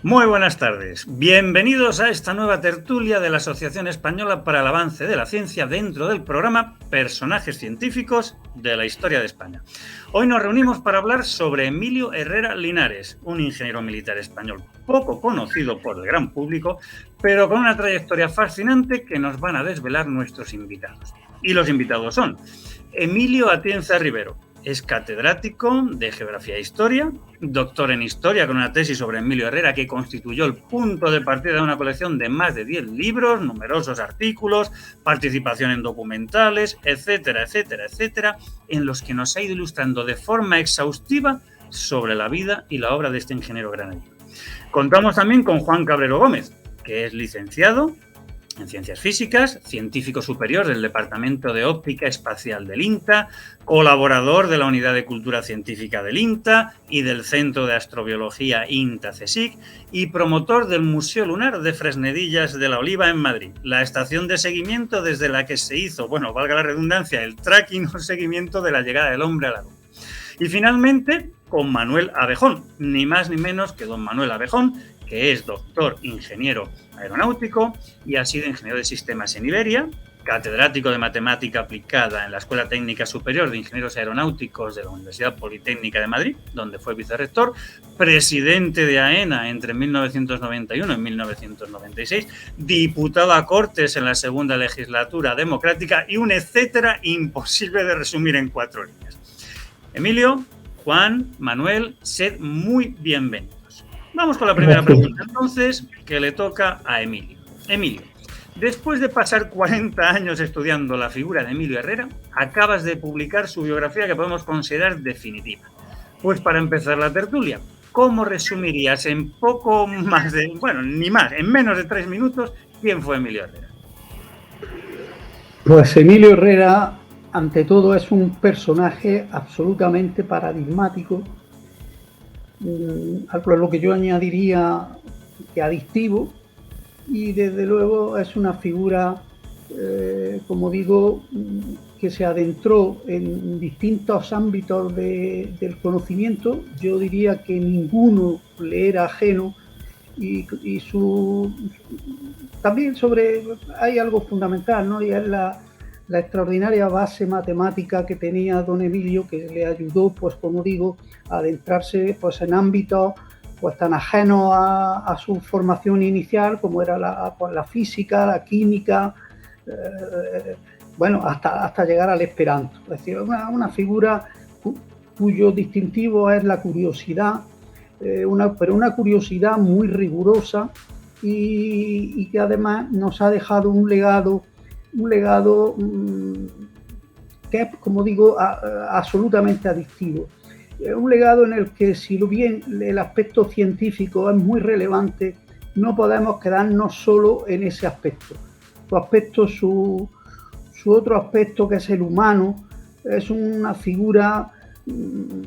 Muy buenas tardes. Bienvenidos a esta nueva tertulia de la Asociación Española para el Avance de la Ciencia dentro del programa Personajes Científicos de la Historia de España. Hoy nos reunimos para hablar sobre Emilio Herrera Linares, un ingeniero militar español poco conocido por el gran público, pero con una trayectoria fascinante que nos van a desvelar nuestros invitados. Y los invitados son Emilio Atienza Rivero. Es catedrático de Geografía e Historia, doctor en Historia con una tesis sobre Emilio Herrera que constituyó el punto de partida de una colección de más de 10 libros, numerosos artículos, participación en documentales, etcétera, etcétera, etcétera, en los que nos ha ido ilustrando de forma exhaustiva sobre la vida y la obra de este ingeniero granadino. Contamos también con Juan Cabrero Gómez, que es licenciado en Ciencias Físicas, científico superior del Departamento de Óptica Espacial del INTA, colaborador de la Unidad de Cultura Científica del INTA y del Centro de Astrobiología INTA-CSIC y promotor del Museo Lunar de Fresnedillas de la Oliva en Madrid, la estación de seguimiento desde la que se hizo, bueno, valga la redundancia, el tracking o seguimiento de la llegada del hombre a la Luna. Y finalmente, con Manuel Abejón, ni más ni menos que don Manuel Abejón, que es doctor ingeniero aeronáutico y ha sido ingeniero de sistemas en Iberia, catedrático de matemática aplicada en la Escuela Técnica Superior de Ingenieros Aeronáuticos de la Universidad Politécnica de Madrid, donde fue vicerrector, presidente de AENA entre 1991 y 1996, diputado a Cortes en la segunda legislatura democrática y un etcétera imposible de resumir en 4 líneas. Emilio, Juan, Manuel, sed muy bienvenidos. Vamos con la primera pregunta, entonces, que le toca a Emilio. Emilio, después de pasar 40 años estudiando la figura de Emilio Herrera, acabas de publicar su biografía que podemos considerar definitiva. Pues para empezar la tertulia, ¿cómo resumirías en poco más de, bueno, ni más, en menos de 3 minutos, quién fue Emilio Herrera? Pues Emilio Herrera, ante todo, es un personaje absolutamente paradigmático, a lo que yo añadiría que adictivo, y desde luego es una figura, como digo, que se adentró en distintos ámbitos del conocimiento. Yo diría que ninguno le era ajeno y también hay algo fundamental, ¿no? Y es la extraordinaria base matemática que tenía don Emilio, que le ayudó, pues como digo, a adentrarse pues en ámbitos pues tan ajenos a su formación inicial, como era la física, la química, bueno, hasta llegar al esperanto. Es decir, una figura cuyo distintivo es la curiosidad, pero una curiosidad muy rigurosa y que además nos ha dejado un legado que es, como digo, absolutamente adictivo. Un legado en el que, si bien el aspecto científico es muy relevante, no podemos quedarnos solo en ese aspecto. Su otro aspecto, que es el humano, es una figura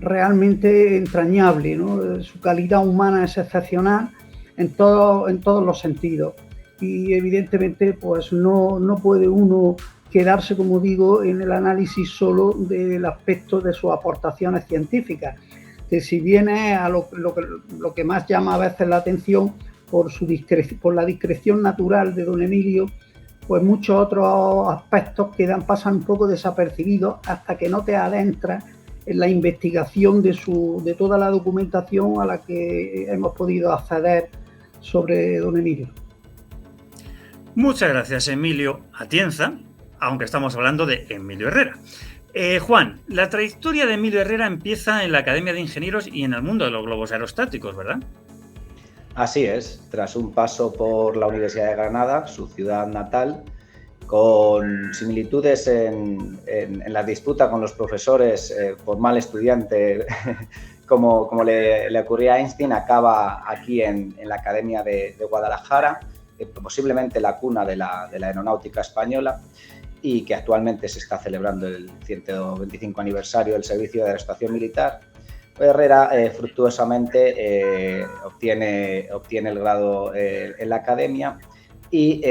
realmente entrañable, ¿no? Su calidad humana es excepcional en todos los sentidos. Y evidentemente pues no puede uno quedarse, como digo, en el análisis solo del aspecto de sus aportaciones científicas, que si bien es a lo que más llama a veces la atención por la discreción natural de don Emilio, pues muchos otros aspectos pasan un poco desapercibidos hasta que no te adentras en la investigación de toda la documentación a la que hemos podido acceder sobre don Emilio. Muchas gracias, Emilio Atienza, aunque estamos hablando de Emilio Herrera. Juan, la trayectoria de Emilio Herrera empieza en la Academia de Ingenieros y en el mundo de los globos aerostáticos, ¿verdad? Así es, tras un paso por la Universidad de Granada, su ciudad natal, con similitudes en la disputa con los profesores por mal estudiante, como le ocurría a Einstein, acaba aquí en la Academia de Guadalajara, posiblemente la cuna de la aeronáutica española, y que actualmente se está celebrando el 125 aniversario del servicio de aeroestación militar. Herrera fructuosamente obtiene el grado en la academia y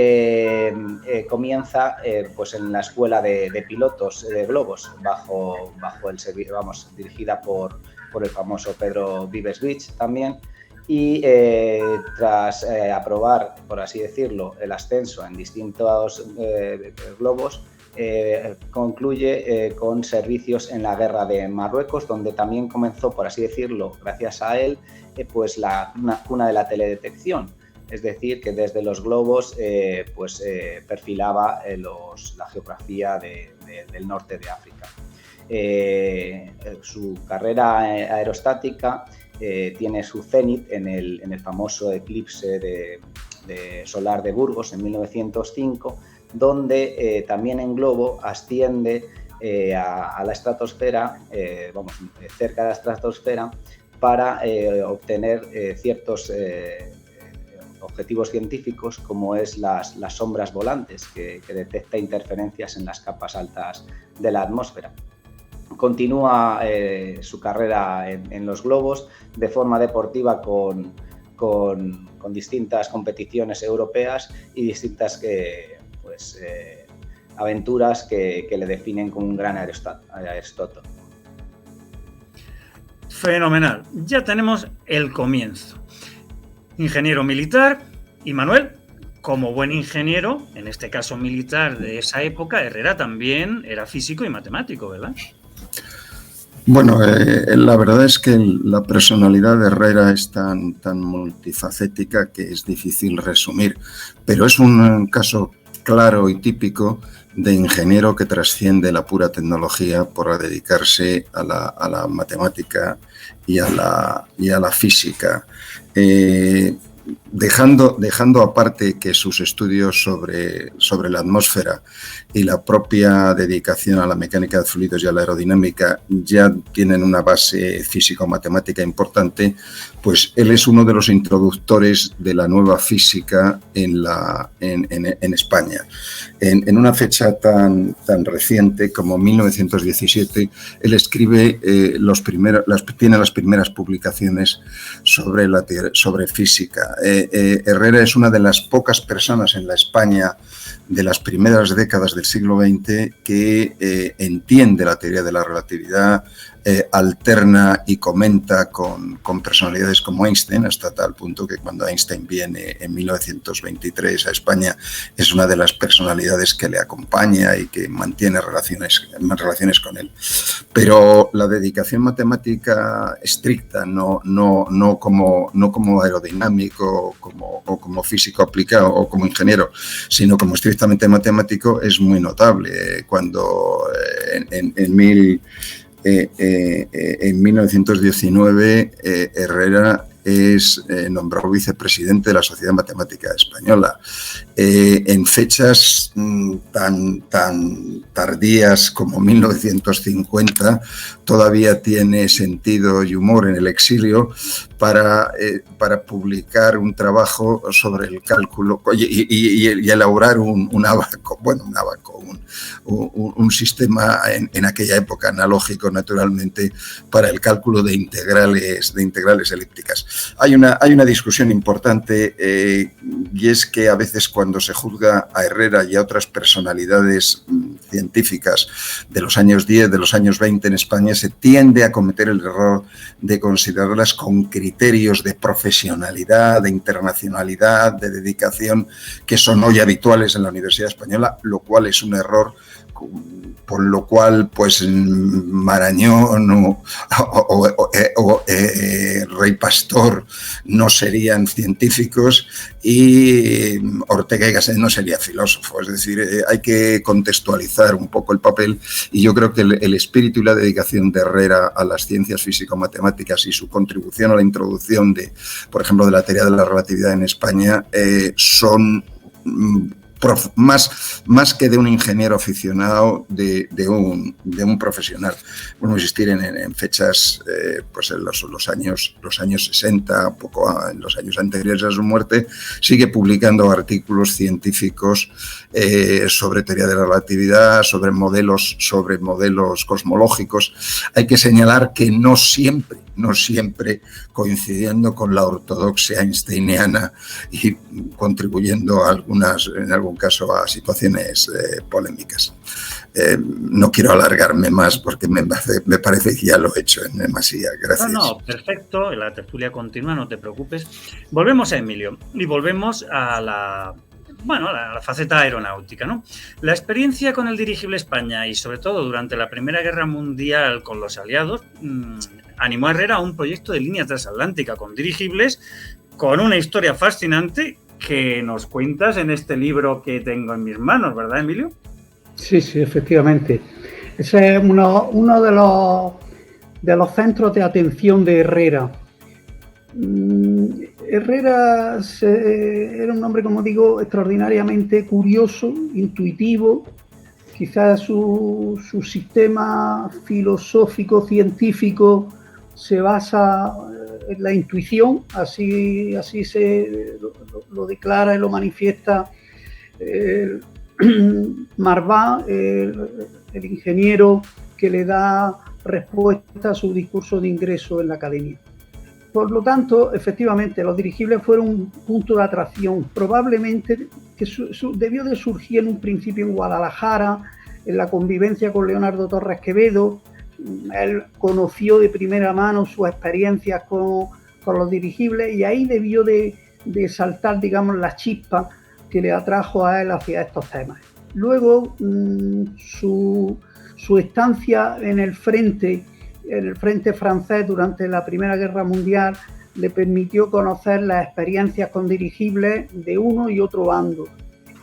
comienza pues en la escuela de pilotos de globos bajo el servicio, dirigida por el famoso Pedro Vives Beach también, y tras aprobar, por así decirlo, el ascenso en distintos globos, concluye con servicios en la guerra de Marruecos, donde también comenzó, por así decirlo, gracias a él, pues la cuna de la teledetección. Es decir, que desde los globos perfilaba la geografía del norte de África. Su carrera aerostática tiene su cenit en el famoso eclipse solar de Burgos en 1905, donde también en globo asciende a la estratosfera, cerca de la estratosfera, para obtener ciertos objetivos científicos, como es las sombras volantes, que detecta interferencias en las capas altas de la atmósfera. Continúa su carrera en los globos de forma deportiva con distintas competiciones europeas y distintas aventuras que le definen como un gran aeróstato. Fenomenal. Ya tenemos el comienzo. Ingeniero militar, y Manuel, como buen ingeniero, en este caso militar de esa época, Herrera también era físico y matemático, ¿verdad? Bueno, la verdad es que la personalidad de Herrera es tan multifacética que es difícil resumir, pero es un caso claro y típico de ingeniero que trasciende la pura tecnología por dedicarse a la matemática y a la física. Dejando aparte que sus estudios sobre la atmósfera y la propia dedicación a la mecánica de fluidos y a la aerodinámica ya tienen una base físico-matemática importante, pues él es uno de los introductores de la nueva física en España. En una fecha tan reciente como 1917, él escribe tiene las primeras publicaciones sobre física. Herrera es una de las pocas personas en la España de las primeras décadas del siglo XX que entiende la teoría de la relatividad, alterna y comenta con personalidades como Einstein, hasta tal punto que cuando Einstein viene en 1923 a España es una de las personalidades que le acompaña y que mantiene relaciones con él. Pero la dedicación matemática estricta, no como aerodinámico o como físico aplicado o como ingeniero, sino como estrictamente matemático, es muy notable. Cuando en 1919 Herrera es nombrado vicepresidente de la Sociedad Matemática Española. En fechas tan tardías como 1950 todavía tiene sentido y humor en el exilio para publicar un trabajo sobre el cálculo y elaborar un sistema en aquella época analógico, naturalmente, para el cálculo de integrales elípticas. Hay una discusión importante y es que a veces cuando se juzga a Herrera y a otras personalidades científicas de los años 10, de los años 20 en España, se tiende a cometer el error de considerarlas con criterios de profesionalidad, de internacionalidad, de dedicación, que son hoy habituales en la Universidad Española, lo cual es un error, por lo cual pues Marañón o Rey Pastor no serían científicos y Ortega y Gasset no sería filósofo. Es decir, hay que contextualizar un poco el papel, y yo creo que el espíritu y la dedicación de Herrera a las ciencias físico-matemáticas y su contribución a la introducción por ejemplo, de la teoría de la relatividad en España son más que de un ingeniero aficionado, de un profesional. Podemos existir en fechas, pues en los años 60, poco en los años anteriores a su muerte, sigue publicando artículos científicos sobre teoría de la relatividad, sobre modelos cosmológicos. Hay que señalar que no siempre coincidiendo con la ortodoxia einsteiniana y contribuyendo en algunos algún caso a situaciones polémicas. No quiero alargarme más porque me parece que ya lo he hecho en demasía. Gracias. No, perfecto. La tertulia continúa, no te preocupes. Volvemos a Emilio y volvemos a la faceta aeronáutica, ¿no? La experiencia con el dirigible España y sobre todo durante la Primera Guerra Mundial con los aliados animó a Herrera a un proyecto de línea transatlántica con dirigibles con una historia fascinante que nos cuentas en este libro que tengo en mis manos, ¿verdad, Emilio? Sí, efectivamente. Ese es uno de los centros de atención de Herrera. Herrera era un hombre, como digo, extraordinariamente curioso, intuitivo. Quizás su sistema filosófico, científico, se basa en la intuición, así lo declara y lo manifiesta Marvá, el ingeniero que le da respuesta a su discurso de ingreso en la academia. Por lo tanto, efectivamente, los dirigibles fueron un punto de atracción, probablemente que debió de surgir en un principio en Guadalajara, en la convivencia con Leonardo Torres Quevedo. Él conoció de primera mano sus experiencias con los dirigibles y ahí debió de saltar, digamos, la chispa que le atrajo a él hacia estos temas. Luego, su estancia en el frente francés durante la Primera Guerra Mundial le permitió conocer las experiencias con dirigibles de uno y otro bando.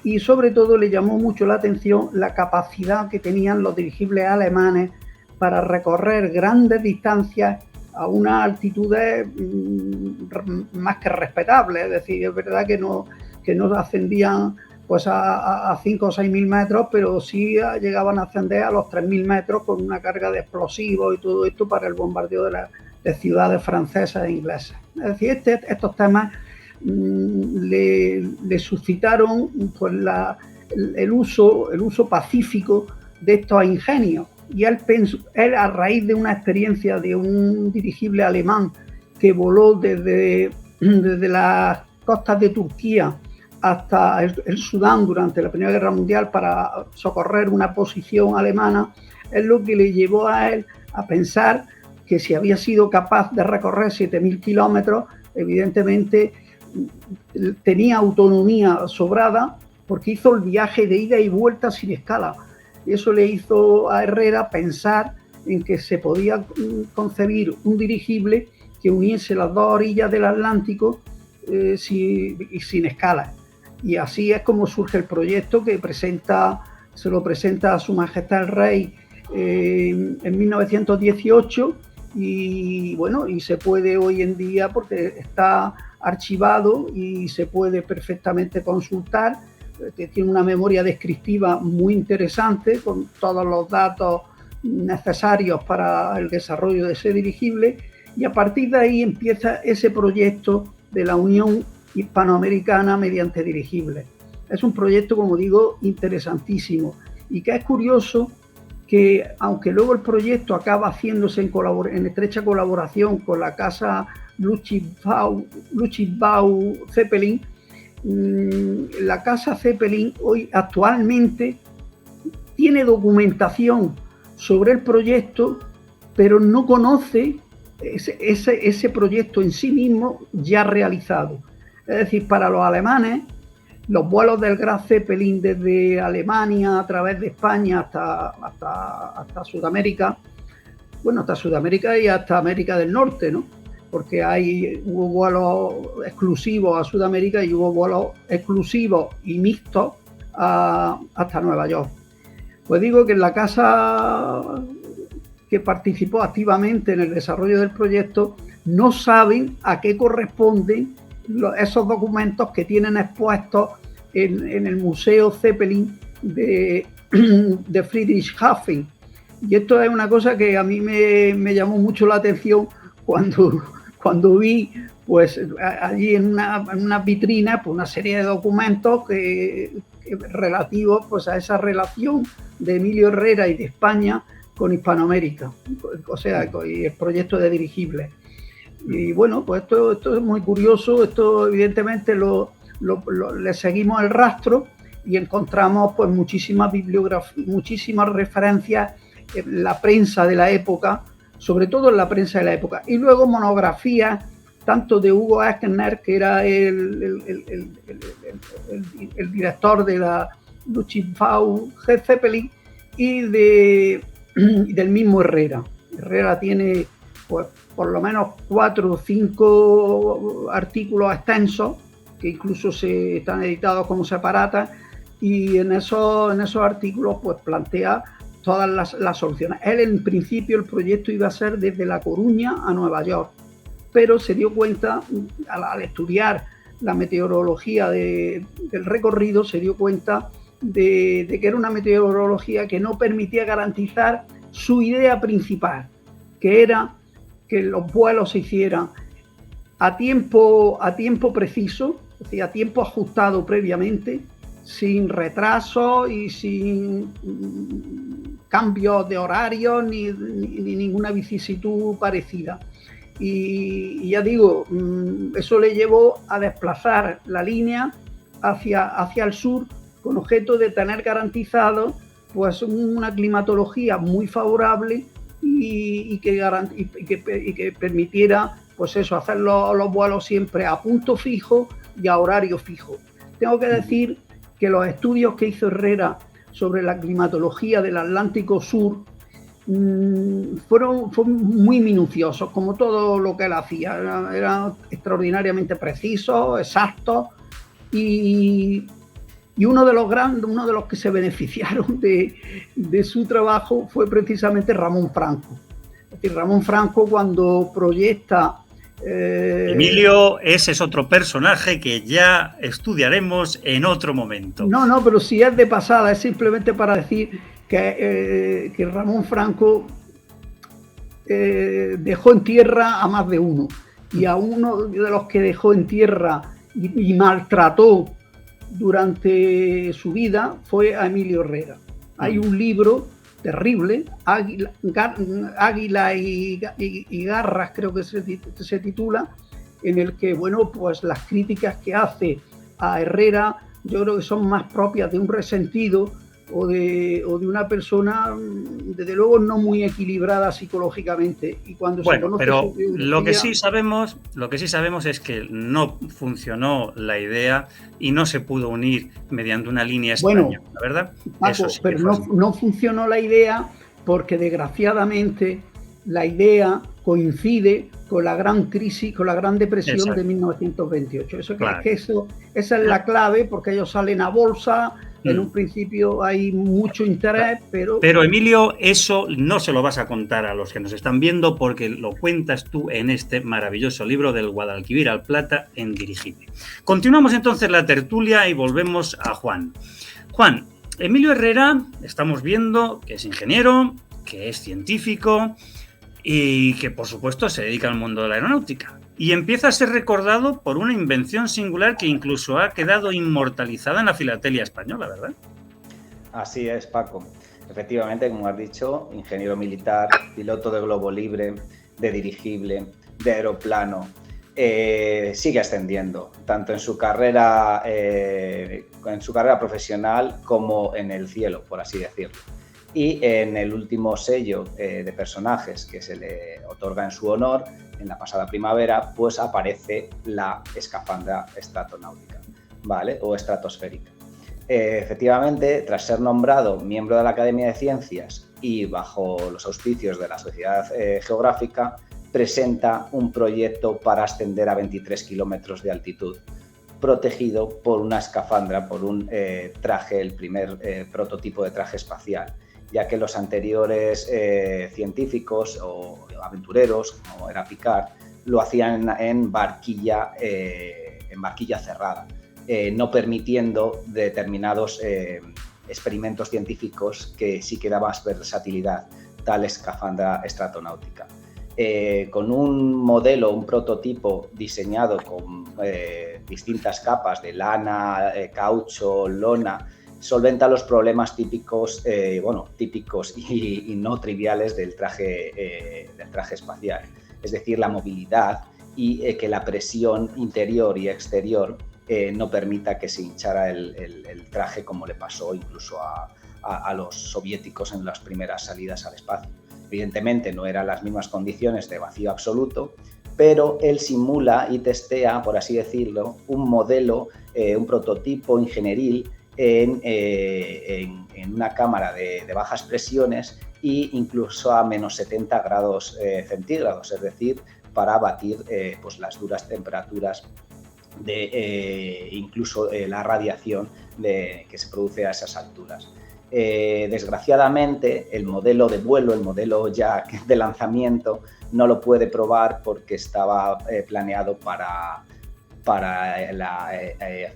Y sobre todo le llamó mucho la atención la capacidad que tenían los dirigibles alemanes para recorrer grandes distancias a unas altitudes más que respetables. Es decir, es verdad que no ascendían pues a 5 o 6.000 metros, pero sí llegaban a ascender a los 3.000 metros con una carga de explosivos y todo esto para el bombardeo de ciudades francesas e inglesas. Es decir, estos temas le suscitaron pues, el uso pacífico de estos ingenios. Y él, a raíz de una experiencia de un dirigible alemán que voló desde las costas de Turquía hasta el Sudán durante la Primera Guerra Mundial para socorrer una posición alemana, es lo que le llevó a él a pensar que si había sido capaz de recorrer 7.000 kilómetros, evidentemente tenía autonomía sobrada porque hizo el viaje de ida y vuelta sin escala. Y eso le hizo a Herrera pensar en que se podía concebir un dirigible que uniese las dos orillas del Atlántico sin escala. Y así es como surge el proyecto que se lo presenta a Su Majestad el Rey en 1918 y bueno, y se puede hoy en día, porque está archivado y se puede perfectamente consultar, que tiene una memoria descriptiva muy interesante con todos los datos necesarios para el desarrollo de ese dirigible, y a partir de ahí empieza ese proyecto de la Unión Hispanoamericana mediante dirigibles. Es un proyecto, como digo, interesantísimo, y que es curioso que, aunque luego el proyecto acaba haciéndose en estrecha colaboración con la casa Luchtbau Zeppelin, la casa Zeppelin hoy actualmente tiene documentación sobre el proyecto, pero no conoce ese proyecto en sí mismo ya realizado. Es decir, para los alemanes, los vuelos del Graf Zeppelin desde Alemania a través de España hasta Sudamérica, bueno, hasta Sudamérica y hasta América del Norte, ¿no? Porque hubo vuelos exclusivos a Sudamérica y hubo vuelos exclusivos y mixtos hasta Nueva York. Pues digo que en la casa que participó activamente en el desarrollo del proyecto no saben a qué corresponden esos documentos que tienen expuestos en el Museo Zeppelin de Friedrichshafen. Y esto es una cosa que a mí me llamó mucho la atención cuando vi pues allí en una vitrina pues, una serie de documentos relativos pues, a esa relación de Emilio Herrera y de España con Hispanoamérica, o sea, y el proyecto de dirigibles. Y bueno, pues esto es muy curioso, esto evidentemente le seguimos el rastro y encontramos pues muchísimas referencias en la prensa de la época, sobre todo en la prensa de la época, y luego monografías tanto de Hugo Echner, que era el director de la Luftwaffe Zeppelin, y del mismo Herrera. Herrera tiene pues por lo menos 4 o 5 artículos extensos que incluso están editados como separatas, y en esos artículos pues plantea todas las soluciones. Él, en principio, el proyecto iba a ser desde La Coruña a Nueva York, pero se dio cuenta, al estudiar la meteorología del recorrido, se dio cuenta de que era una meteorología que no permitía garantizar su idea principal, que era que los vuelos se hicieran a tiempo preciso, es decir, a tiempo ajustado previamente, sin retraso y sin cambios de horario ni ninguna vicisitud parecida. Y ya digo, eso le llevó a desplazar la línea hacia el sur, con objeto de tener garantizado pues una climatología muy favorable y que permitiera pues eso, hacer los vuelos siempre a punto fijo y a horario fijo. Tengo que decir que los estudios que hizo Herrera sobre la climatología del Atlántico Sur fueron muy minuciosos, como todo lo que él hacía. Eran extraordinariamente precisos, exactos, y uno de los que se beneficiaron de su trabajo fue precisamente Ramón Franco. Es decir, Ramón Franco, cuando proyecta... Emilio, ese es otro personaje que ya estudiaremos en otro momento. No, pero si es de pasada, es simplemente para decir que Ramón Franco dejó en tierra a más de uno, y a uno de los que dejó en tierra y maltrató durante su vida fue a Emilio Herrera. Hay un libro terrible, Águila y Garras, creo que se titula, en el que, bueno, pues las críticas que hace a Herrera yo creo que son más propias de un resentido o de una persona, desde luego, no muy equilibrada psicológicamente. Y cuando se conoce pero lo que sí sabemos es que no funcionó la idea y no se pudo unir mediante una línea española, ¿verdad? Paco, eso sí, pero no funcionó la idea porque, desgraciadamente, la idea coincide con la gran crisis, con la gran depresión. Exacto. De 1928. Claro. Esa es la clave, porque ellos salen a bolsa. En un principio hay mucho interés, pero... Pero, Emilio, eso no se lo vas a contar a los que nos están viendo, porque lo cuentas tú en este maravilloso libro del Guadalquivir al Plata en Dirigible. Continuamos entonces la tertulia y volvemos a Juan. Juan, Emilio Herrera, estamos viendo que es ingeniero, que es científico y que, por supuesto, se dedica al mundo de la aeronáutica. Y empieza a ser recordado por una invención singular que incluso ha quedado inmortalizada en la filatelia española, ¿verdad? Así es, Paco. Efectivamente, como has dicho, ingeniero militar, piloto de globo libre, de dirigible, de aeroplano, sigue ascendiendo, tanto en su carrera profesional como en el cielo, por así decirlo. Y en el último sello de personajes que se le otorga en su honor, en la pasada primavera, pues aparece la escafandra estratonáutica, ¿vale? O estratosférica. Efectivamente, tras ser nombrado miembro de la Academia de Ciencias y bajo los auspicios de la Sociedad Geográfica, presenta un proyecto para ascender a 23 kilómetros de altitud, protegido por una escafandra, por un traje, el primer prototipo de traje espacial, ya que los anteriores científicos o aventureros, como era Picard, lo hacían en barquilla cerrada, no permitiendo determinados experimentos científicos que sí que daban más versatilidad, tal escafandra estratonáutica. Con un modelo, un prototipo diseñado con distintas capas de lana, caucho, lona, solventa los problemas típicos y no triviales del traje espacial, es decir, la movilidad y que la presión interior y exterior no permita que se hinchara el traje, como le pasó incluso a los soviéticos en las primeras salidas al espacio. Evidentemente no eran las mismas condiciones de vacío absoluto, pero él simula y testea, por así decirlo, un modelo, un prototipo ingenieril en una cámara de bajas presiones e incluso a menos 70 grados centígrados, es decir, para batir pues las duras temperaturas de incluso la radiación que se produce a esas alturas. Desgraciadamente, el modelo de vuelo, el modelo ya de lanzamiento, no lo puede probar porque estaba planeado para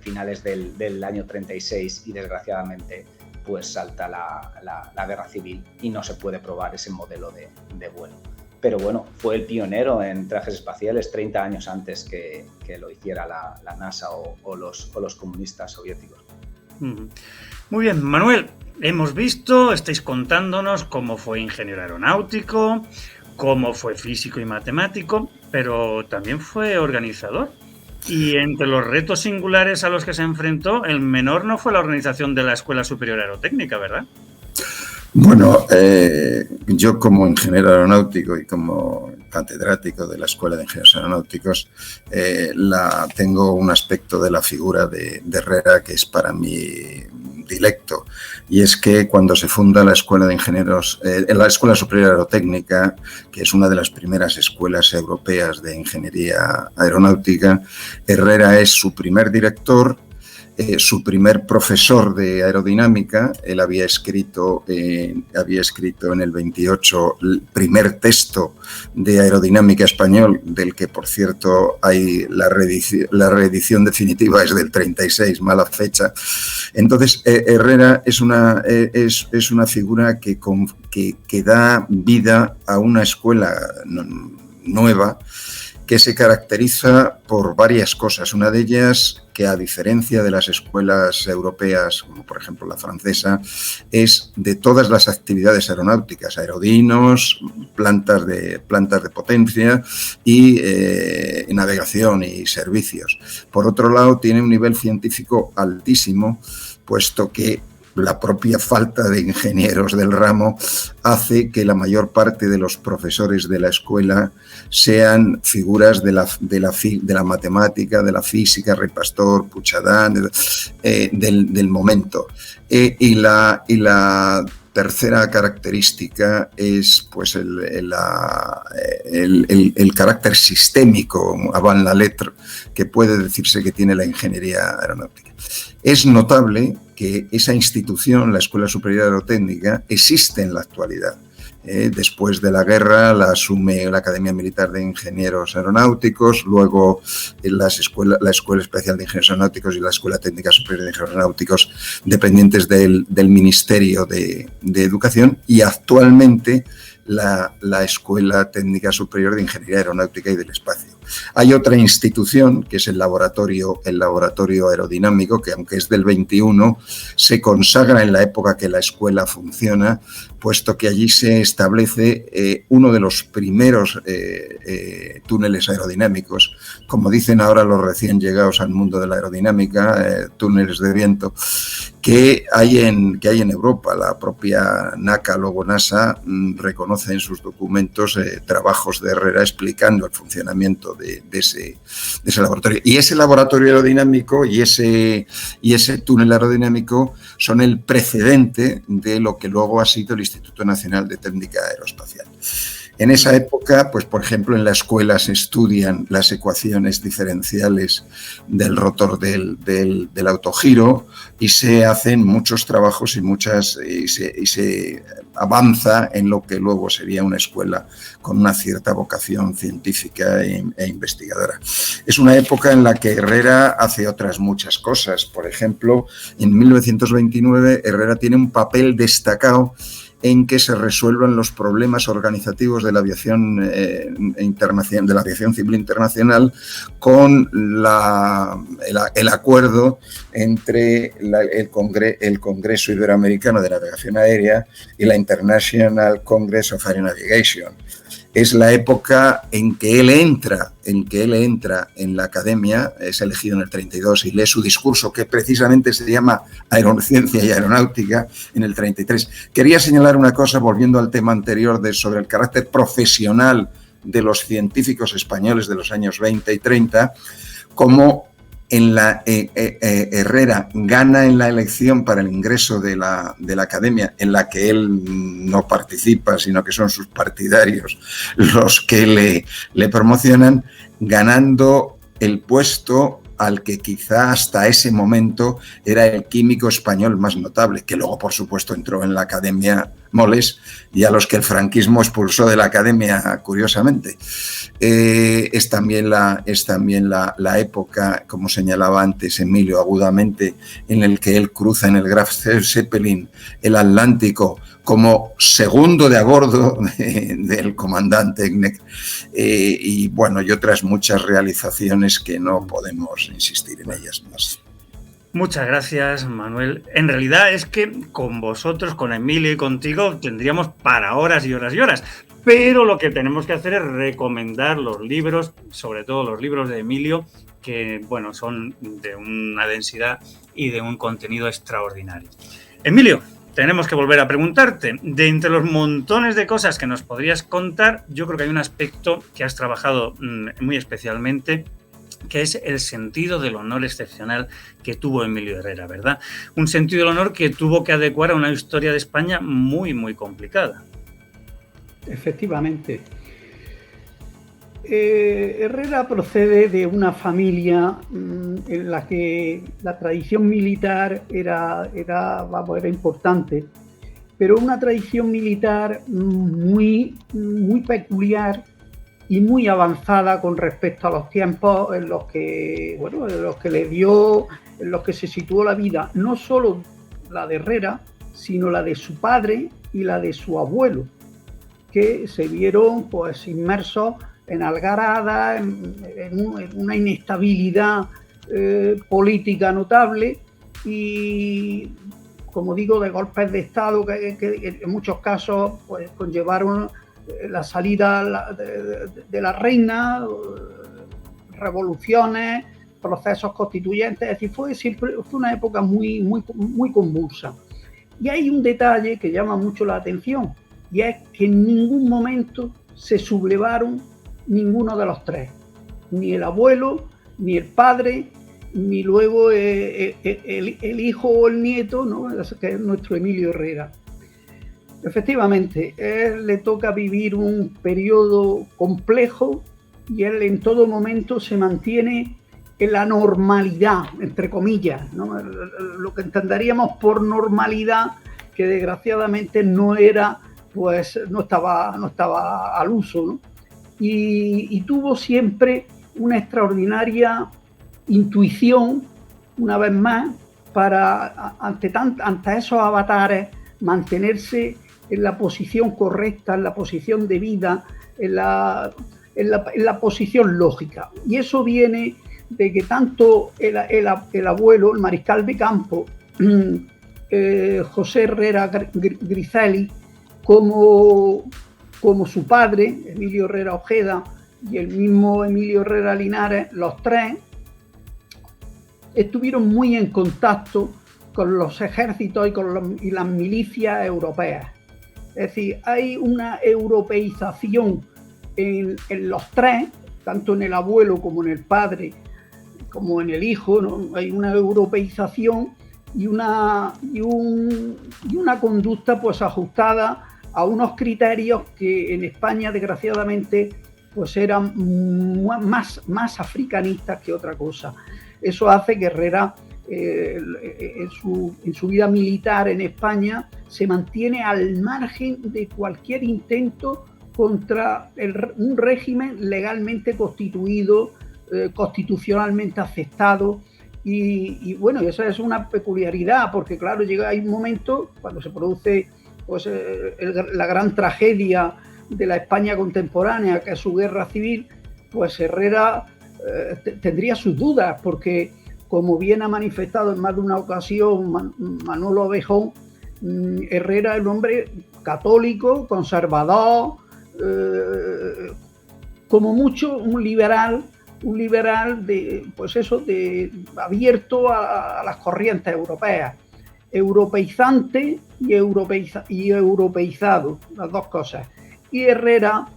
finales del año 36 y desgraciadamente pues salta la guerra civil y no se puede probar ese modelo de vuelo. Pero bueno, fue el pionero en trajes espaciales 30 años antes que lo hiciera la NASA o los comunistas soviéticos. Muy bien, Manuel, hemos visto, estáis contándonos cómo fue ingeniero aeronáutico, cómo fue físico y matemático, pero también fue organizador. Y entre los retos singulares a los que se enfrentó, el menor no fue la organización de la Escuela Superior Aerotécnica, ¿verdad? Bueno, yo como ingeniero aeronáutico y como catedrático de la Escuela de Ingenieros Aeronáuticos, tengo un aspecto de la figura de Herrera que es para mí dilecto, y es que cuando se funda la Escuela de Ingenieros, la Escuela Superior Aerotécnica, que es una de las primeras escuelas europeas de ingeniería aeronáutica, Herrera es su primer director, su primer profesor de aerodinámica. Él había escrito en el 28 el primer texto de aerodinámica español, del que, por cierto, hay la reedición definitiva es del 36, mala fecha. Entonces, Herrera es una figura que da vida a una escuela nueva que se caracteriza por varias cosas. Una de ellas, que a diferencia de las escuelas europeas, como por ejemplo la francesa, es de todas las actividades aeronáuticas, aerodinos, plantas de potencia y navegación y servicios. Por otro lado, tiene un nivel científico altísimo, puesto que la propia falta de ingenieros del ramo hace que la mayor parte de los profesores de la escuela sean figuras de la matemática, de la física, Rey Pastor, Puigcerdà, del momento. Y la tercera característica es pues el carácter sistémico, avant la lettre, que puede decirse que tiene la ingeniería aeronáutica. Es notable que esa institución, la Escuela Superior Aerotécnica, existe en la actualidad. Después de la guerra la asume la Academia Militar de Ingenieros Aeronáuticos, luego la Escuela Especial de Ingenieros Aeronáuticos y la Escuela Técnica Superior de Ingenieros Aeronáuticos, dependientes del Ministerio de Educación, y actualmente la Escuela Técnica Superior de Ingeniería Aeronáutica y del Espacio. Hay otra institución, que es el laboratorio aerodinámico, que aunque es del 21, se consagra en la época que la escuela funciona, puesto que allí se establece uno de los primeros túneles aerodinámicos, como dicen ahora los recién llegados al mundo de la aerodinámica, túneles de viento, que hay en Europa. La propia NACA, luego NASA, reconoce en sus documentos trabajos de Herrera explicando el funcionamiento de ese laboratorio. Y ese laboratorio aerodinámico y ese túnel aerodinámico son el precedente de lo que luego ha sido el Instituto Nacional de Técnica Aeroespacial. En esa época, pues por ejemplo, en la escuela se estudian las ecuaciones diferenciales del rotor del autogiro, y se hacen muchos trabajos y se avanza en lo que luego sería una escuela con una cierta vocación científica e investigadora. Es una época en la que Herrera hace otras muchas cosas. Por ejemplo, en 1929 Herrera tiene un papel destacado en que se resuelvan los problemas organizativos de la aviación internacional, de la aviación civil internacional, con el acuerdo entre el Congreso Iberoamericano de Navegación Aérea y la International Congress of Aero Navigation. es la época en que él entra en la academia, es elegido en el 32 y lee su discurso, que precisamente se llama Aerociencia y Aeronáutica, en el 33. Quería señalar una cosa, volviendo al tema anterior sobre el carácter profesional de los científicos españoles de los años 20 y 30, como Herrera gana en la elección para el ingreso de la academia, en la que él no participa, sino que son sus partidarios los que le promocionan, ganando el puesto al que quizá hasta ese momento era el químico español más notable, que luego, por supuesto, entró en la Academia Moles y a los que el franquismo expulsó de la academia, curiosamente. Es también la época, como señalaba antes Emilio agudamente, en el que él cruza en el Graf Zeppelin el Atlántico como segundo de a bordo del comandante Egnek, y bueno, y otras muchas realizaciones que no podemos insistir en ellas más. Muchas gracias, Manuel. En realidad es que con vosotros, con Emilio y contigo, tendríamos para horas y horas y horas. Pero lo que tenemos que hacer es recomendar los libros, sobre todo los libros de Emilio, que bueno, son de una densidad y de un contenido extraordinario. Emilio, tenemos que volver a preguntarte, de entre los montones de cosas que nos podrías contar, yo creo que hay un aspecto que has trabajado muy especialmente, que es el sentido del honor excepcional que tuvo Emilio Herrera, ¿verdad? Un sentido del honor que tuvo que adecuar a una historia de España muy, muy complicada. Efectivamente. Herrera procede de una familia en la que la tradición militar era importante, pero una tradición militar muy peculiar y muy avanzada con respecto a los tiempos en los que se situó la vida, no solo la de Herrera, sino la de su padre y la de su abuelo, que se vieron pues inmersos en algaradas, en una inestabilidad política notable y, como digo, de golpes de Estado que en muchos casos pues conllevaron la salida de la reina, revoluciones, procesos constituyentes. Es decir, fue una época muy convulsa. Y hay un detalle que llama mucho la atención, y es que en ningún momento se sublevaron ninguno de los tres, ni el abuelo, ni el padre, ni luego el hijo o el nieto, ¿no? Que es nuestro Emilio Herrera. Efectivamente, él le toca vivir un periodo complejo y él en todo momento se mantiene en la normalidad, entre comillas, ¿no? Lo que entenderíamos por normalidad, que desgraciadamente no estaba al uso, ¿no? Y tuvo siempre una extraordinaria intuición, una vez más, para ante esos avatares mantenerse en la posición correcta, en la posición debida, en la posición lógica. Y eso viene de que tanto el abuelo, el mariscal de campo, José Herrera Griseli, como su padre, Emilio Herrera Ojeda, y el mismo Emilio Herrera Linares, los tres estuvieron muy en contacto con los ejércitos y las milicias europeas. Es decir, hay una europeización en los tres, tanto en el abuelo como en el padre, como en el hijo, ¿no? Hay una europeización y una conducta pues ajustada a unos criterios que en España, desgraciadamente, pues eran más africanistas que otra cosa. Eso hace que Herrera, en su vida militar en España, se mantiene al margen de cualquier intento contra un régimen legalmente constituido, constitucionalmente aceptado. Y bueno, esa es una peculiaridad, porque claro, hay un momento cuando se produce pues, la gran tragedia de la España contemporánea, que es su guerra civil, pues Herrera tendría sus dudas, porque como bien ha manifestado en más de una ocasión Manolo Abejón, Herrera es un hombre católico, conservador, como mucho un liberal de, pues eso, de abierto a las corrientes europeas, europeizante y europeizado, las dos cosas. Y Herrera,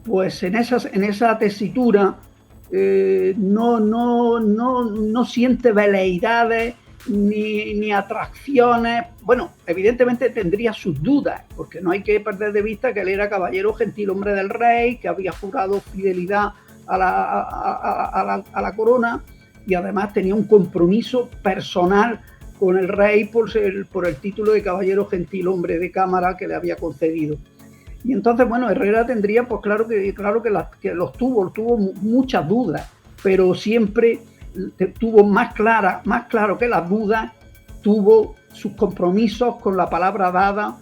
pues en esa tesitura no siente veleidades ni atracciones. Bueno, evidentemente tendría sus dudas, porque no hay que perder de vista que él era caballero gentilhombre del rey, que había jurado fidelidad a la corona, y además tenía un compromiso personal con el rey por el título de caballero gentilhombre de cámara que le había concedido. Y entonces, bueno, Herrera tendría, pues claro que tuvo muchas dudas, pero siempre tuvo más claro que las dudas, tuvo sus compromisos con la palabra dada,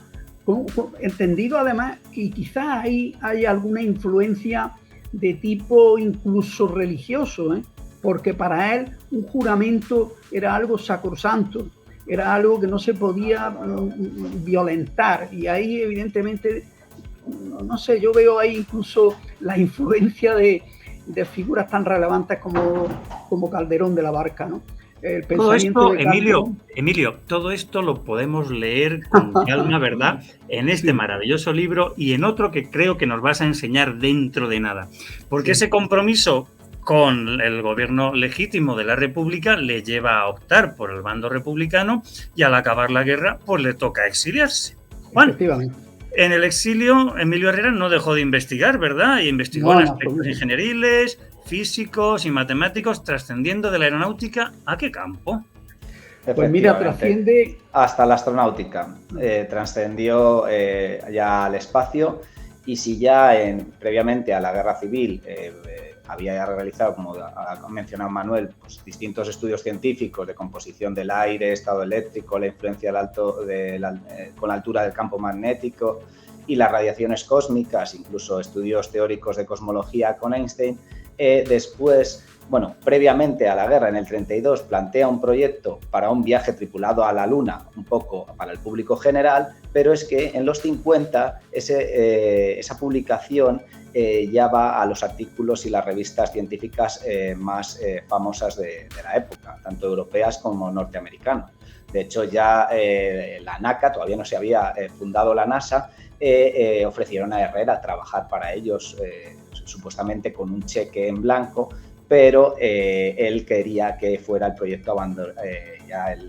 entendido además, y quizás ahí hay alguna influencia de tipo incluso religioso, porque para él un juramento era algo sacrosanto, era algo que no se podía violentar, y ahí evidentemente, no sé, yo veo ahí incluso la influencia de figuras tan relevantes como Calderón de la Barca, ¿no? El pensamiento todo de esto, Emilio, todo esto lo podemos leer con calma, ¿verdad? En este maravilloso libro y en otro que creo que nos vas a enseñar dentro de nada. Porque ese compromiso con el gobierno legítimo de la República le lleva a optar por el bando republicano y al acabar la guerra, pues le toca exiliarse. Juan, efectivamente. En el exilio, Emilio Herrera no dejó de investigar, ¿verdad? Y investigó en aspectos ingenieriles, físicos y matemáticos, trascendiendo de la aeronáutica ¿a qué campo? Pues mira, trasciende hasta la astronáutica, trascendió ya al espacio, y si ya previamente a la Guerra Civil había realizado, como ha mencionado Manuel, pues, distintos estudios científicos de composición del aire, estado eléctrico, la influencia con la altura del campo magnético y las radiaciones cósmicas, incluso estudios teóricos de cosmología con Einstein, después, bueno, previamente a la guerra, en el 32, plantea un proyecto para un viaje tripulado a la Luna, un poco para el público general, pero es que en los 50 esa publicación ya va a los artículos y las revistas científicas más famosas de la época, tanto europeas como norteamericanas. De hecho, ya la NACA, todavía no se había fundado la NASA, ofrecieron a Herrera trabajar para ellos, supuestamente con un cheque en blanco, pero él quería que fuera el proyecto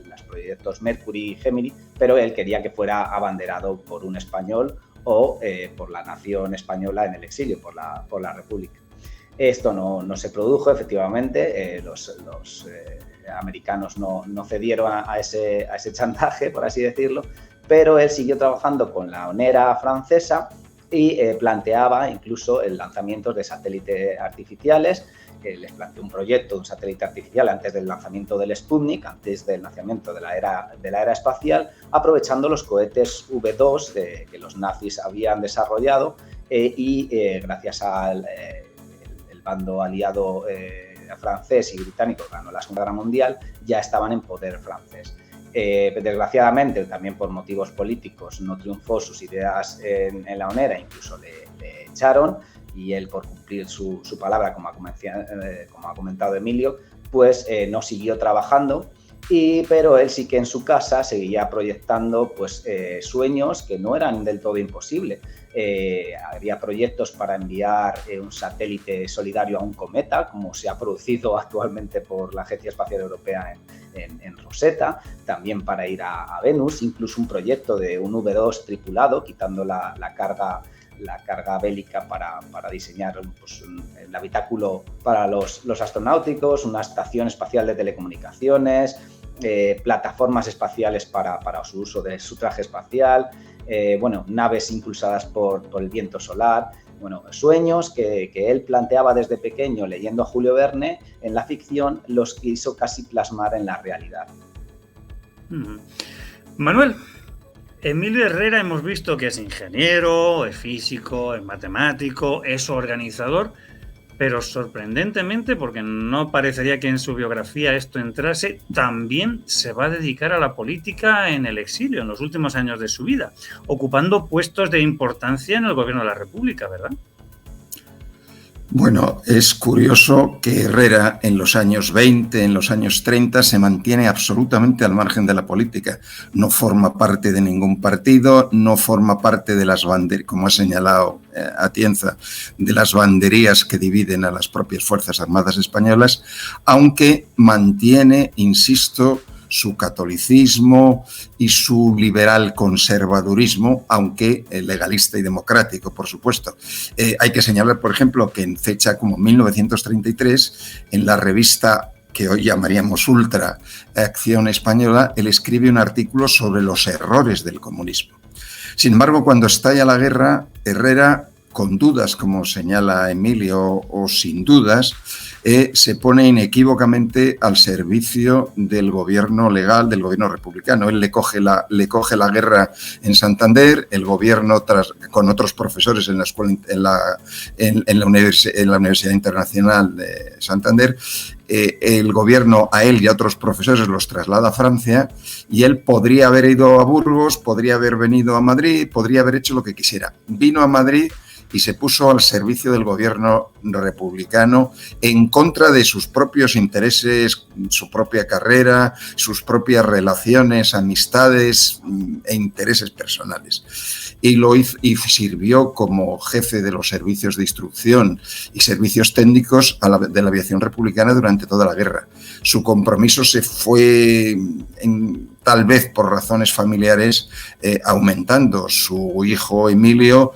los proyectos Mercury y Gemini, pero él quería que fuera abanderado por un español o por la nación española en el exilio, por la República. Esto no se produjo, efectivamente, los americanos no cedieron a ese chantaje, por así decirlo, pero él siguió trabajando con la Onera francesa y planteaba incluso el lanzamiento de satélites artificiales. Les planteó un proyecto de un satélite artificial antes del lanzamiento del Sputnik, antes del lanzamiento de la era espacial, aprovechando los cohetes V2 que los nazis habían desarrollado y gracias al el bando aliado francés y británico que ganó la Segunda Guerra Mundial, ya estaban en poder francés. Desgraciadamente, también por motivos políticos, no triunfó sus ideas en la Onera, incluso le echaron, y él, por cumplir su palabra, como ha comentado Emilio, pues no siguió trabajando, pero él sí que en su casa seguía proyectando pues, sueños que no eran del todo imposibles. Había proyectos para enviar un satélite solidario a un cometa, como se ha producido actualmente por la Agencia Espacial Europea en Rosetta, también para ir a Venus, incluso un proyecto de un V2 tripulado, quitando la carga bélica para diseñar pues, el habitáculo para los astronáuticos, una estación espacial de telecomunicaciones, plataformas espaciales para su uso de su traje espacial, naves impulsadas por el viento solar. Sueños que él planteaba desde pequeño leyendo a Julio Verne en la ficción, los quiso casi plasmar en la realidad. Manuel, Emilio Herrera hemos visto que es ingeniero, es físico, es matemático, es organizador, pero sorprendentemente, porque no parecería que en su biografía esto entrase, también se va a dedicar a la política en el exilio, en los últimos años de su vida, ocupando puestos de importancia en el gobierno de la República, ¿verdad? Bueno, es curioso que Herrera en los años 20, en los años 30, se mantiene absolutamente al margen de la política. No forma parte de ningún partido, no forma parte de las banderías, como ha señalado Atienza, de las banderías que dividen a las propias Fuerzas Armadas españolas, aunque mantiene, insisto, su catolicismo y su liberal conservadurismo, aunque legalista y democrático, por supuesto. Hay que señalar, por ejemplo, que en fecha como 1933, en la revista que hoy llamaríamos Ultra Acción Española, él escribe un artículo sobre los errores del comunismo. Sin embargo, cuando estalla la guerra, Herrera, con dudas, como señala Emilio, o sin dudas, se pone inequívocamente al servicio del gobierno legal, del gobierno republicano. Él le coge la guerra en Santander, el gobierno, con otros profesores en la escuela, en la Universidad Internacional de Santander, el gobierno a él y a otros profesores los traslada a Francia, y él podría haber ido a Burgos, podría haber venido a Madrid, podría haber hecho lo que quisiera. Vino a Madrid y se puso al servicio del gobierno republicano en contra de sus propios intereses, su propia carrera, sus propias relaciones, amistades e intereses personales. Y lo hizo, y sirvió como jefe de los servicios de instrucción y servicios técnicos de la aviación republicana durante toda la guerra. Su compromiso se fue, tal vez por razones familiares, aumentando. Su hijo Emilio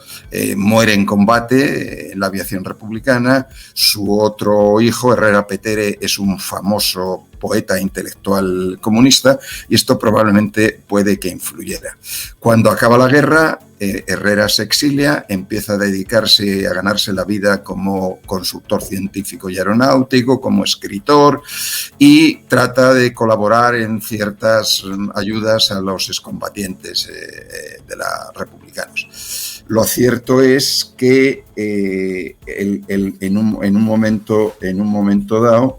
muere en combate en la aviación republicana. Su otro hijo, Herrera Petere, es un famoso poeta intelectual comunista, y esto probablemente puede que influyera. Cuando acaba la guerra, Herrera se exilia, empieza a dedicarse a ganarse la vida como consultor científico y aeronáutico, como escritor, y trata de colaborar en ciertas ayudas a los excombatientes de los republicanos. Lo cierto es que en un momento dado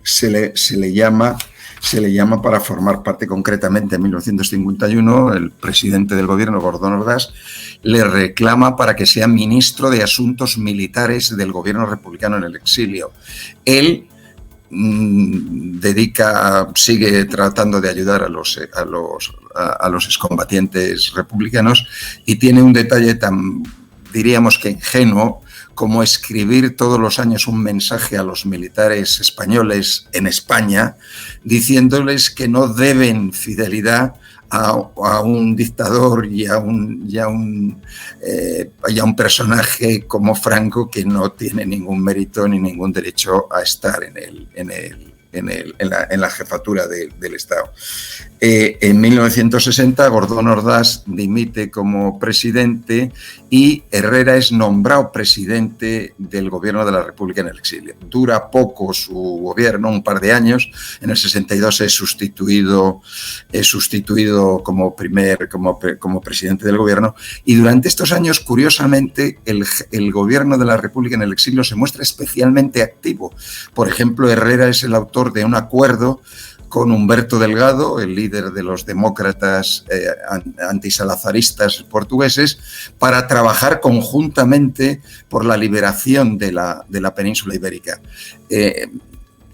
se le llama para formar parte, concretamente en 1951, el presidente del gobierno, Gordón Ordaz, le reclama para que sea ministro de Asuntos Militares del gobierno republicano en el exilio. Él sigue tratando de ayudar a los excombatientes republicanos, y tiene un detalle tan, diríamos que ingenuo, como escribir todos los años un mensaje a los militares españoles en España, diciéndoles que no deben fidelidad a un dictador y a un personaje como Franco, que no tiene ningún mérito ni ningún derecho a estar en la jefatura del Estado. En 1960, Gordón Ordaz dimite como presidente y Herrera es nombrado presidente del gobierno de la República en el exilio. Dura poco su gobierno, un par de años. En el 62 es sustituido como presidente del gobierno, y durante estos años, curiosamente, el gobierno de la República en el exilio se muestra especialmente activo. Por ejemplo, Herrera es el autor de un acuerdo con Humberto Delgado, el líder de los demócratas antisalazaristas portugueses, para trabajar conjuntamente por la liberación de la península ibérica.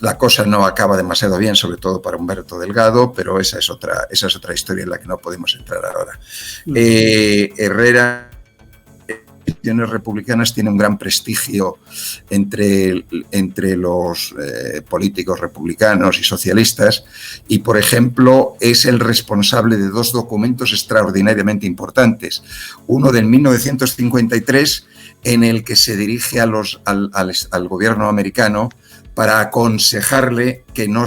La cosa no acaba demasiado bien, sobre todo para Humberto Delgado, pero esa es otra historia en la que no podemos entrar ahora. Herrera, las republicanas, tiene un gran prestigio entre los políticos republicanos y socialistas, y, por ejemplo, es el responsable de dos documentos extraordinariamente importantes. Uno del 1953, en el que se dirige al gobierno americano para aconsejarle que no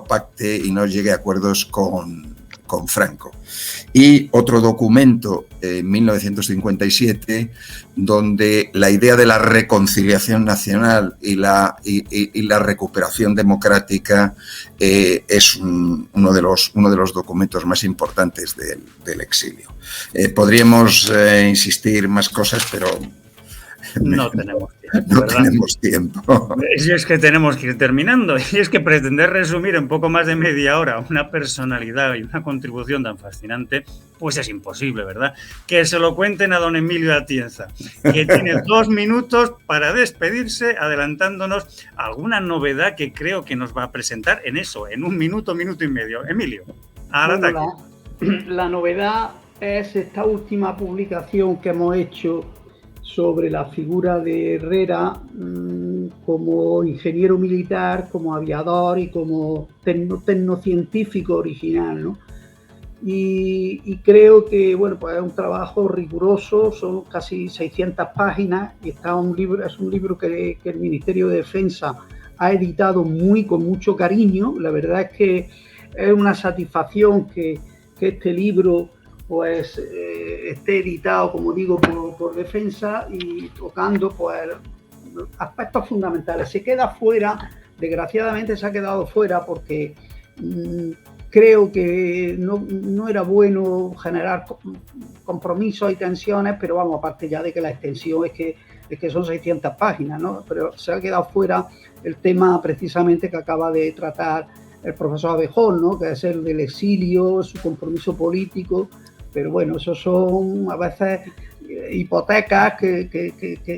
pacte y no llegue a acuerdos con Franco. Y otro documento, en 1957, donde la idea de la reconciliación nacional y la recuperación democrática es uno de los documentos más importantes del exilio. Podríamos insistir más cosas, pero no tenemos tiempo. No ¿verdad? tenemos tiempo. Y es que tenemos que ir terminando. Y es que pretender resumir en poco más de media hora una personalidad y una contribución tan fascinante, pues es imposible, ¿verdad? Que se lo cuenten a don Emilio Atienza, que tiene 2 minutos para despedirse, adelantándonos alguna novedad que creo que nos va a presentar en eso, en 1 minuto, minuto y medio. Emilio, al ataque. La novedad es esta última publicación que hemos hecho sobre la figura de Herrera como ingeniero militar, como aviador y como tecnocientífico original, ¿no? Y creo que bueno, pues es un trabajo riguroso, son casi 600 páginas y es un libro que el Ministerio de Defensa ha editado con mucho cariño. La verdad es que es una satisfacción que este libro pues esté editado, como digo, por Defensa y tocando pues aspectos fundamentales. Se queda fuera, desgraciadamente se ha quedado fuera porque creo que no era bueno generar compromisos y tensiones, pero vamos, aparte ya de que la extensión es que son 600 páginas, ¿no? Pero se ha quedado fuera el tema precisamente que acaba de tratar el profesor Abejón, ¿no? Que es el del exilio, su compromiso político, pero bueno, esos son a veces hipotecas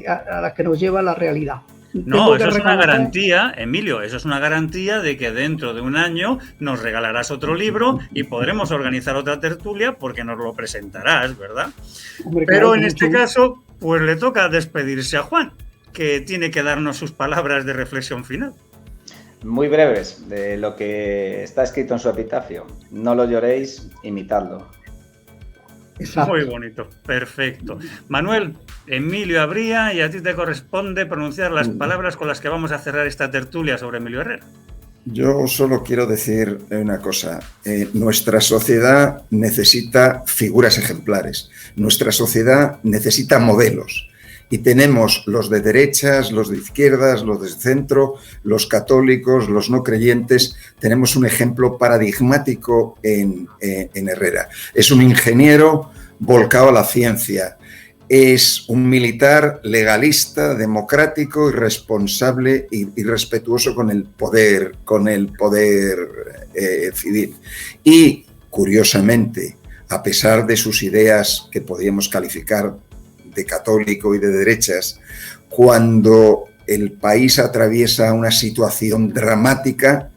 a las que nos lleva la realidad. No, eso es una garantía, Emilio, eso es una garantía de que dentro de 1 año nos regalarás otro libro y podremos organizar otra tertulia porque nos lo presentarás, ¿verdad? Hombre, pero claro, en este caso, pues le toca despedirse a Juan, que tiene que darnos sus palabras de reflexión final. Muy breves, de lo que está escrito en su epitafio. No lo lloréis, imitadlo. Exacto. Muy bonito, perfecto. Manuel, Emilio Abría, y a ti te corresponde pronunciar las palabras con las que vamos a cerrar esta tertulia sobre Emilio Herrera. Yo solo quiero decir una cosa. Nuestra sociedad necesita figuras ejemplares. Nuestra sociedad necesita modelos. Y tenemos los de derechas, los de izquierdas, los de centro, los católicos, los no creyentes. Tenemos un ejemplo paradigmático en Herrera. Es un ingeniero volcado a la ciencia. Es un militar legalista, democrático y responsable y respetuoso con el poder civil. Y, curiosamente, a pesar de sus ideas que podríamos calificar de católico y de derechas, cuando el país atraviesa una situación dramática,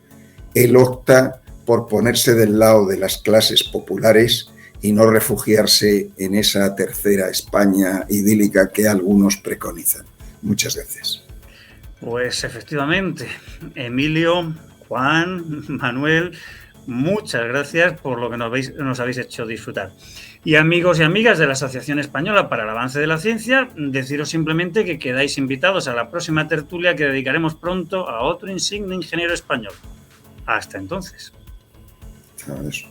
él opta por ponerse del lado de las clases populares y no refugiarse en esa tercera España idílica que algunos preconizan. Muchas gracias. Pues efectivamente, Emilio, Juan, Manuel, muchas gracias por lo que nos habéis hecho disfrutar. Y amigos y amigas de la Asociación Española para el Avance de la Ciencia, deciros simplemente que quedáis invitados a la próxima tertulia que dedicaremos pronto a otro insigne ingeniero español. Hasta entonces. Adiós.